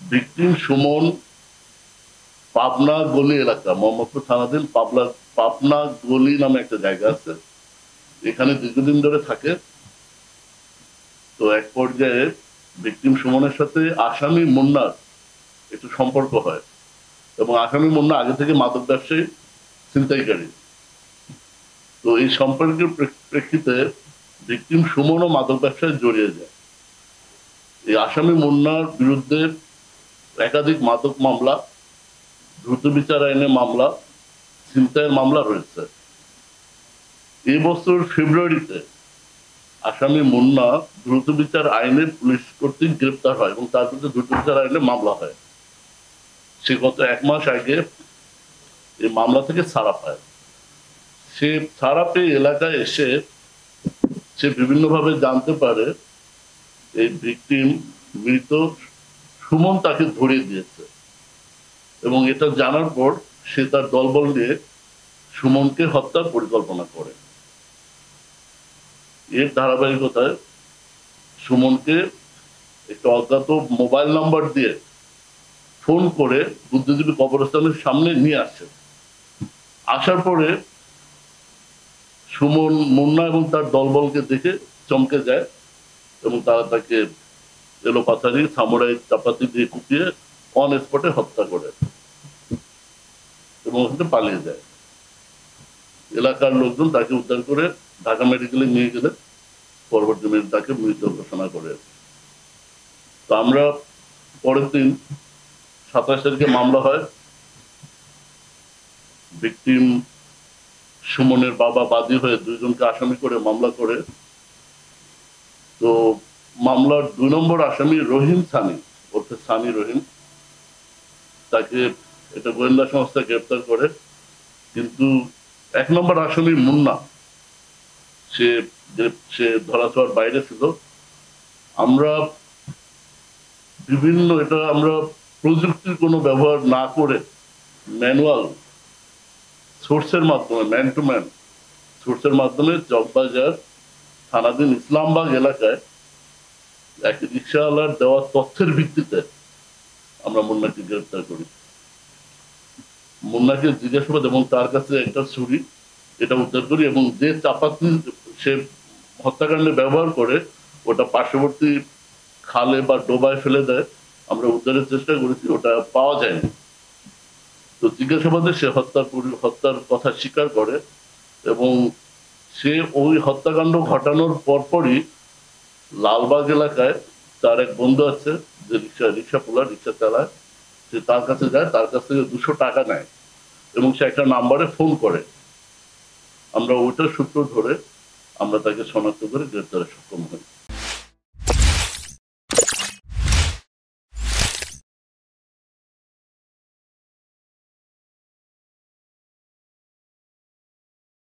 Victim Suman Pabna গলি এলাকা, মোহাম্মদপুর থানাধীন পাবনা গলি নামে একটা জায়গা আছে, এখানে দীর্ঘদিন ধরে থাকে। তো এক পর্যায়ে ভিকটিম সুমনের সাথে আসামি মুন্নার একটু সম্পর্ক হয়, এবং আসামি মুন্না আগে থেকে মাদক ব্যবসায়ী, ছিনতাইকারী। তো এই সম্পর্কের প্রেক্ষিতে ভিকটিম সুমনও মাদক ব্যবসায় জড়িয়ে যায়। এই আসামি মুন্নার বিরুদ্ধে একাধিক মাদক মামলা, দ্রুত বিচার আইনে মামলা, ছিনতাইয়ের মামলা রয়েছে। এই বছর ফেব্রুয়ারিতে আসামি মুন্না দ্রুত বিচার আইনে পুলিশ কর্তৃক গ্রেপ্তার হয় এবং তার বিরুদ্ধে দ্রুত বিচার আইনে মামলা হয়। সে গত 1 মাস আগে এই মামলা থেকে ছাড়া পায়। সে ছাড়া পেয়ে এলাকায় এসে সে বিভিন্নভাবে জানতে পারে এই ভিকটিম মৃত সুমন তাকে ধরিয়ে দিয়েছে, এবং এটা জানার পর সে তার দলবল নিয়ে সুমনকে হত্যার পরিকল্পনা করে। এর ধারাবাহিকতায় সুমনকে একটা অজ্ঞাত মোবাইল নাম্বার দিয়ে ফোন করে বুদ্ধিজীবী কবরস্থানের সামনে নিয়ে আসে। আসার পরে সুমন মুন্না এবং তার দলবলকে দেখে চমকে যায় এবং তারা তাকে এলোপাথারি সামুরাই চাপাতি দিয়ে কুপিয়ে অন স্পটে হত্যা করে এবং ওখানে পালিয়ে যায়। এলাকার লোকজন তাকে উদ্ধার করে ঢাকা মেডিকেলে নিয়ে গেলে পরবর্তী তাকে মৃত ঘোষণা করে। তো আমরা পরের দিন 27 তারিখে মামলা হয়। ভিকটিম সুমনের বাবা বাদী হয়ে 2 জনকে আসামি করে মামলা করে। তো মামলার 2 নম্বর আসামি রহিম সানি, ওরফে সানি রহিম, তাকে এটা গোয়েন্দা সংস্থা গ্রেপ্তার করে। কিন্তু 1 নম্বর আসামি মুন্না সে ধরাছোঁয়ার বাইরে ছিল। আমরা প্রযুক্তির কোনো ব্যবহার না করে ম্যানুয়াল সোর্সের মাধ্যমে, ম্যান টু ম্যান সোর্সের মাধ্যমে চকবাজার থানাধীন ইসলামবাগ এলাকায় এক রিক্সাওয়ালার দেওয়া তথ্যের ভিত্তিতে আমরা মুন্নাকে গ্রেপ্তার করি। মুন্নাকে জিজ্ঞাসাবাদ এবং তার কাছে একটা ছুরি এটা উদ্ধার করি, এবং যে চাপাতি সে হত্যাকাণ্ডে ব্যবহার করে ওটা পার্শ্ববর্তী খালে বা ডোবায় ফেলে দেয়। আমরা উদ্ধারের চেষ্টা করেছি, ওটা পাওয়া যায়নি। তো জিজ্ঞাসাবাদে সে হত্যার কথা স্বীকার করে, এবং সে ওই হত্যাকাণ্ড ঘটানোর পরপরই লালবাগ এলাকায় তার এক বন্ধু আছে যে রিক্সা চালায়, সে তার কাছে যায়, তার কাছ থেকে 200 টাকা নেয় এবং সে একটা নাম্বারে ফোন করে। আমরা ওইটার সূত্র ধরে আমরা তাকে শনাক্ত করে গ্রেপ্তারে সক্ষম হই।